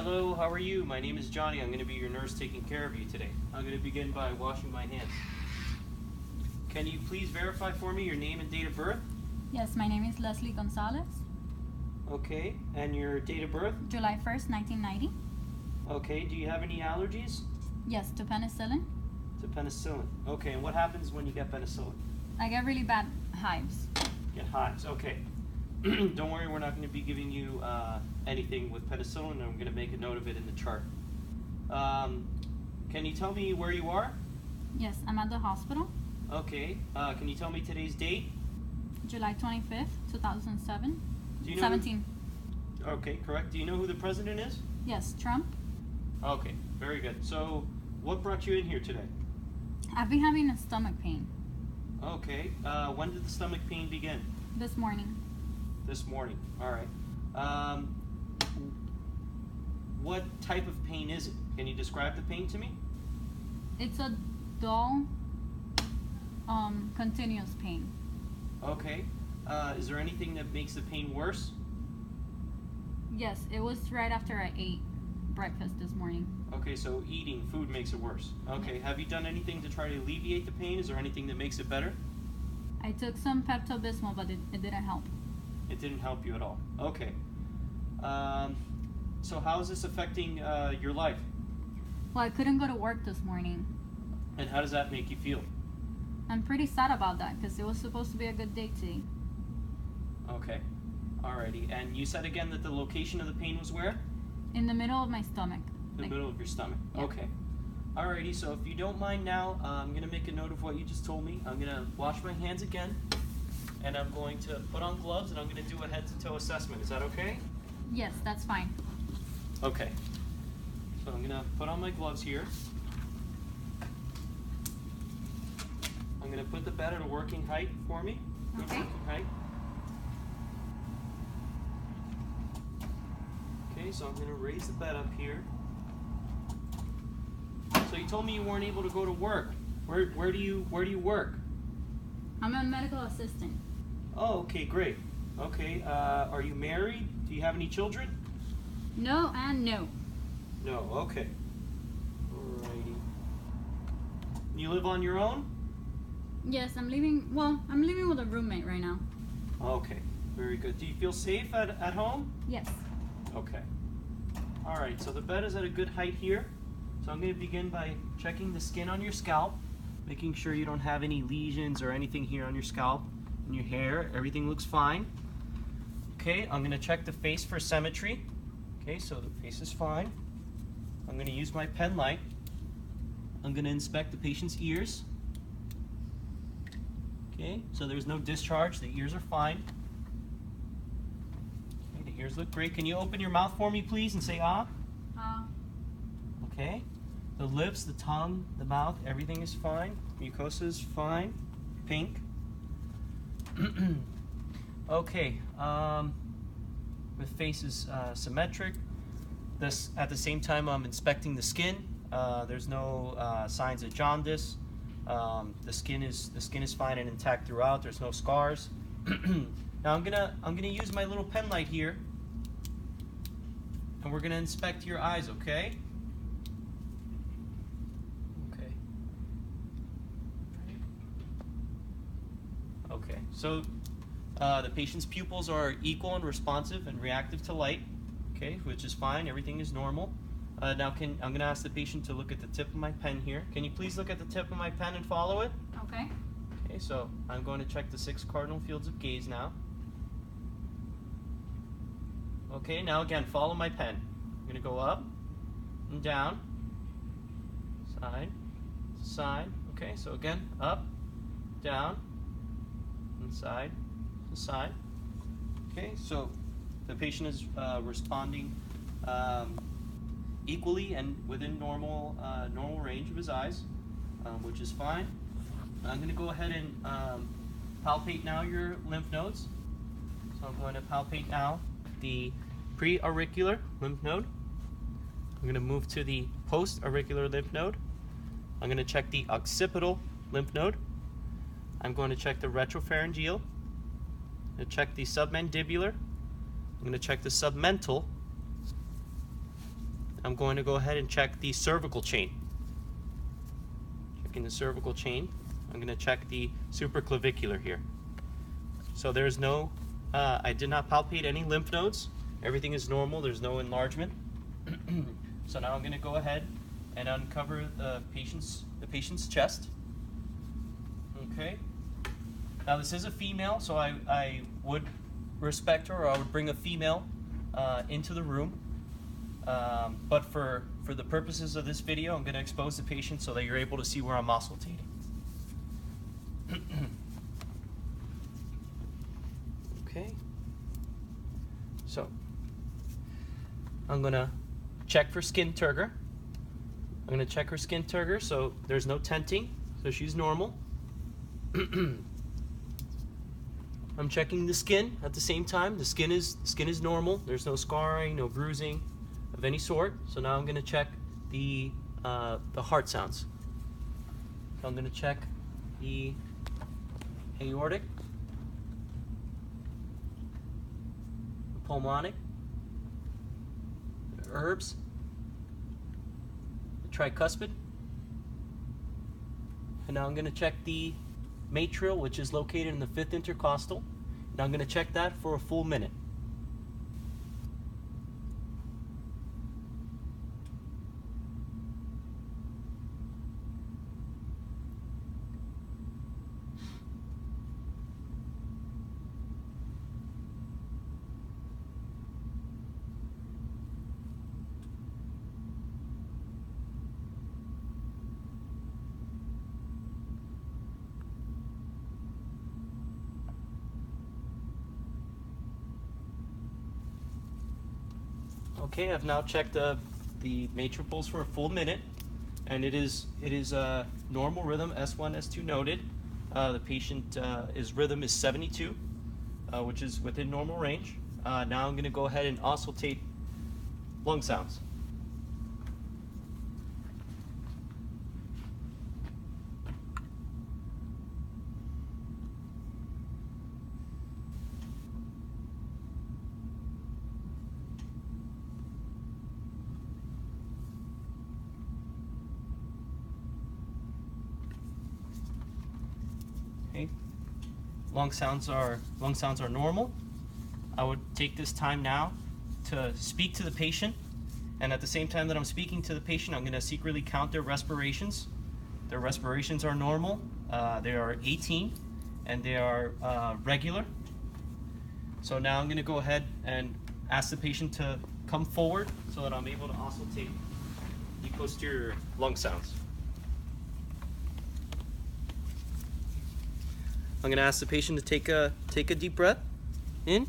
Hello, how are you? My name is Johnny. I'm going to be your nurse taking care of you today. I'm going to begin by washing my hands. Can you please verify for me your name and date of birth? Yes, my name is Leslie Gonzalez. Okay, and your date of birth? July 1st, 1990. Okay, do you have any allergies? Yes, to penicillin. To penicillin. Okay, and what happens when you get penicillin? I get really bad hives. Get hives, okay. Don't worry, we're not going to be giving you anything with penicillin, and I'm going to make a note of it in the chart. Can you tell me where you are? Yes, I'm at the hospital. Okay, can you tell me today's date? July 25th, 2007. Do you know 17. Okay, correct. Do you know who the president is? Yes, Trump. Okay, very good. So, what brought you in here today? I've been having a stomach pain Okay, when did the stomach pain begin? this morning. This morning. All right. What type of pain is it? Can you describe the pain to me? It's a dull, continuous pain. Okay. Is there anything that makes the pain worse? Yes, it was right after I ate breakfast this morning. Okay, so eating food makes it worse. Okay, have you done anything to try to alleviate the pain? Is there anything that makes it better? I took some Pepto-Bismol, but it didn't help. It didn't help you at all. Okay. So how is this affecting your life? Well, I couldn't go to work this morning. And how does that make you feel? I'm pretty sad about that because it was supposed to be a good day today. Okay. Alrighty. And you said again that the location of the pain was where? In the middle of my stomach. The Like, middle of your stomach. Yeah. Okay. Alrighty, so if you don't mind now, I'm going to make a note of what you just told me. I'm going to wash my hands again, and I'm going to put on gloves, and I'm going to do a head-to-toe assessment. Is that okay? yes, that's fine. Okay. So I'm going to put on my gloves here. I'm going to put the bed at a working height for me. Good Okay. working height. Okay, so I'm going to raise the bed up here. So you told me you weren't able to go to work. Where do you work? I'm a medical assistant. Oh, okay, great. Okay, are you married? Do you have any children? No and no. No, okay. Alrighty. You live on your own? Yes, I'm living with a roommate right now. Okay, very good. Do you feel safe at home? Yes. Okay. Alright, so the bed is at a good height here. So I'm going to begin by checking the skin on your scalp, making sure you don't have any lesions or anything here on your scalp and your hair. Everything looks fine. Okay, I'm going to check the face for symmetry. Okay, so the face is fine. I'm going to use my pen light. I'm going to inspect the patient's ears. Okay, so there's no discharge. The ears are fine. Okay, the ears look great. Can you open your mouth for me, please, and say ah? Okay. The lips, the tongue, the mouth, everything is fine. Mucosa is fine. Pink. Okay. The face is symmetric. This, at the same time, I'm inspecting the skin. There's no signs of jaundice. The skin is fine and intact throughout. There's no scars. Now I'm gonna use my little pen light here, and we're gonna inspect your eyes. Okay. Okay, so the patient's pupils are equal and responsive and reactive to light, okay, which is fine. Everything is normal. Now I'm going to ask the patient to look at the tip of my pen here. Can you please look at the tip of my pen and follow it? Okay. Okay, so I'm going to check the 6 cardinal fields of gaze now. Okay, now again, follow my pen. I'm going to go up and down, side, side. Okay, so again, up, down, and side to side. Okay, so the patient is responding equally and within normal range of his eyes, which is fine. I'm going to go ahead and palpate now your lymph nodes. So I'm going to palpate now the pre-auricular lymph node. I'm going to move to the post-auricular lymph node. I'm going to check the occipital lymph node. I'm going to check the retropharyngeal. I'm going to check the submandibular. I'm going to check the submental. I'm going to go ahead and check the cervical chain. Checking the cervical chain. I'm going to check the supraclavicular here. So there's no, I did not palpate any lymph nodes. Everything is normal. There's no enlargement. So now I'm going to go ahead and uncover the patient's chest. Okay. Now this is a female, so I would respect her, or I would bring a female into the room. But for the purposes of this video, I'm going to expose the patient so that you're able to see where I'm auscultating. Okay. So I'm going to check for skin turgor. I'm going to check her skin turgor, so there's no tenting, so she's normal. I'm checking the skin at the same time. The skin is normal. There's no scarring, no bruising of any sort. So now I'm going to check the heart sounds. So I'm going to check the aortic, the pulmonic, the herbs, the tricuspid, and now I'm going to check the matrial, which is located in the 5th intercostal. Now I'm going to check that for a full minute. Okay, I've now checked the matrial pulse for a full minute, and it is normal rhythm, S1, S2 noted. The patient his rhythm is 72, which is within normal range. Now I'm going to go ahead and auscultate lung sounds. Okay. Lung sounds are normal. I would take this time now to speak to the patient, and at the same time that I'm speaking to the patient, I'm going to secretly count their respirations. Their respirations are normal. They are 18, and they are regular. So now I'm going to go ahead and ask the patient to come forward so that I'm able to auscultate the posterior lung sounds. I'm going to ask the patient to take a deep breath in.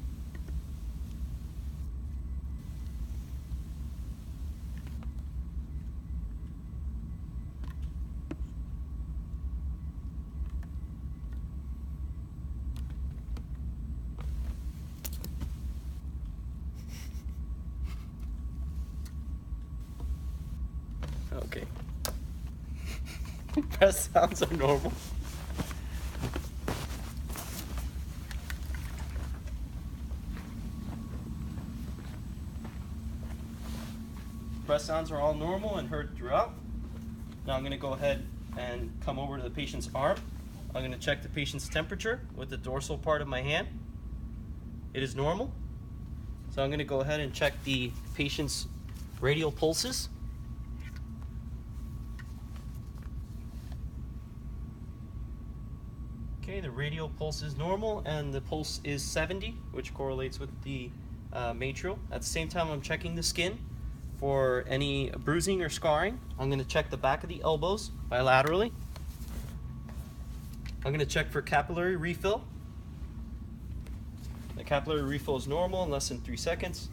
Okay. Breath sounds are normal. Breath sounds are all normal and heard throughout. Now I'm going to go ahead and come over to the patient's arm. I'm going to check the patient's temperature with the dorsal part of my hand. It is normal. So I'm going to go ahead and check the patient's radial pulses. Okay, the radial pulse is normal and the pulse is 70, which correlates with the matrial. At the same time, I'm checking the skin for any bruising or scarring. I'm going to check the back of the elbows bilaterally. I'm going to check for capillary refill. The capillary refill is normal in less than 3 seconds.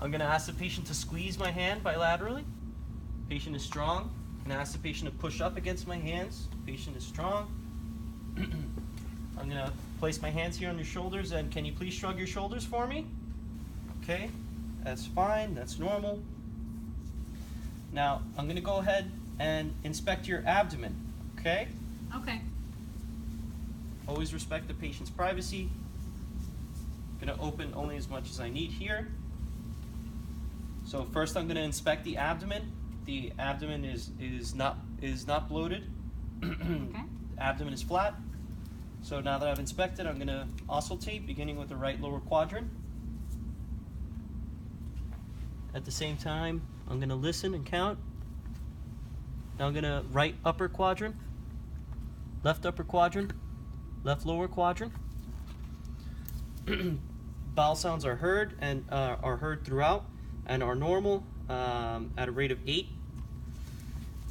I'm going to ask the patient to squeeze my hand bilaterally. Patient is strong. I'm going to ask the patient to push up against my hands. Patient is strong. I'm going to place my hands here on your shoulders, and can you please shrug your shoulders for me? Okay, that's fine, that's normal. Now, I'm going to go ahead and inspect your abdomen, okay? Okay. Always respect the patient's privacy. I'm going to open only as much as I need here. So first I'm going to inspect the abdomen. The abdomen is not bloated. Okay. The abdomen is flat. So now that I've inspected, I'm going to auscultate, beginning with the right lower quadrant. At the same time, I'm going to listen and count. Now I'm going to right upper quadrant, left upper quadrant, left lower quadrant. Bowel sounds are heard and are heard throughout and are normal at a rate of 8.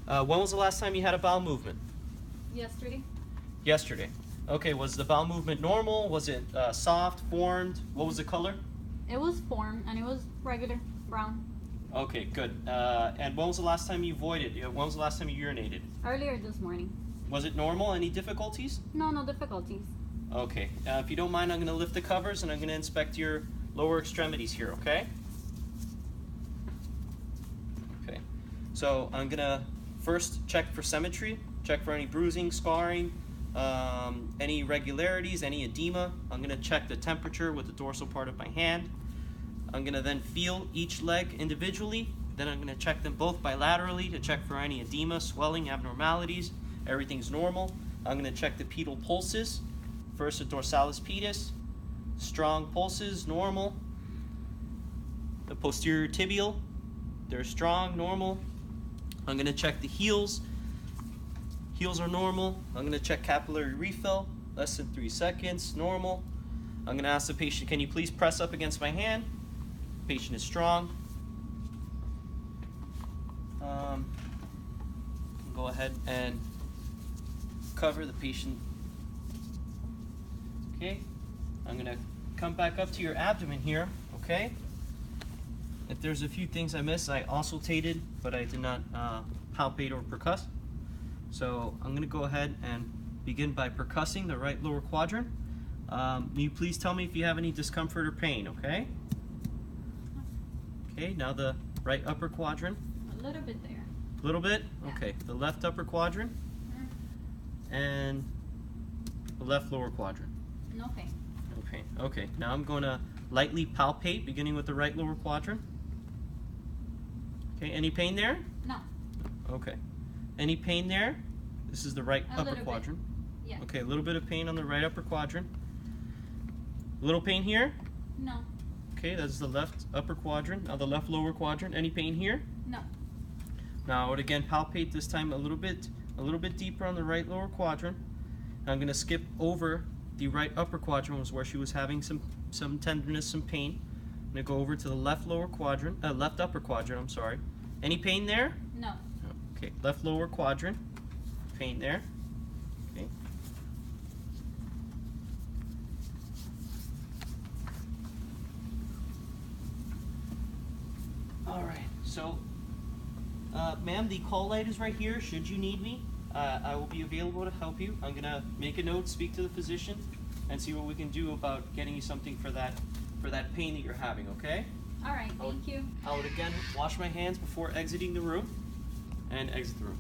When was the last time you had a bowel movement? Yesterday. Yesterday. Okay, was the bowel movement normal? Was it soft, formed? What was the color? It was formed and it was regular brown. Okay, good. And when was the last time you voided? When was the last time you urinated? Earlier this morning. Was it normal? Any difficulties? No difficulties. Okay. If you don't mind, I'm going to lift the covers and I'm going to inspect your lower extremities here, okay? Okay. So I'm going to first check for symmetry, check for any bruising, scarring, any irregularities, any edema. I'm going to check the temperature with the dorsal part of my hand. I'm going to then feel each leg individually. Then I'm going to check them both bilaterally to check for any edema, swelling, abnormalities. Everything's normal. I'm going to check the pedal pulses. First, the dorsalis pedis. Strong pulses, normal. The posterior tibial, they're strong, normal. I'm going to check the heels. Heels are normal. I'm going to check capillary refill, less than 3 seconds, normal. I'm going to ask the patient, can you please press up against my hand? Patient is strong. Go ahead and cover the patient. Okay, I'm going to come back up to your abdomen here, okay? If there's a few things I missed, I auscultated, but I did not palpate or percuss. So I'm going to go ahead and begin by percussing the right lower quadrant. May you please tell me if you have any discomfort or pain, okay? Okay, now the right upper quadrant. A little bit there. A little bit? Yeah. Okay, the left upper quadrant and the left lower quadrant. No pain. No pain. Okay, now I'm going to lightly palpate, beginning with the right lower quadrant. Okay, any pain there? No. Okay. Any pain there? This is the right A upper little bit. quadrant. Yeah. Okay, a little bit of pain on the right upper quadrant. Little pain here? No. Okay, that's the left upper quadrant. Now the left lower quadrant. Any pain here? No. Now I would again palpate, this time a little bit deeper on the right lower quadrant. Now I'm going to skip over the right upper quadrant, was where she was having some tenderness, some pain. I'm going to go over to the left lower quadrant, left upper quadrant, I'm sorry. Any pain there? No. Okay, left lower quadrant, pain there. Okay. All right, so, ma'am, the call light is right here. Should you need me, I will be available to help you. I'm gonna make a note, speak to the physician, and see what we can do about getting you something for that pain that you're having. Okay? All right. Thank you. I would again wash my hands before exiting the room, and exit the room.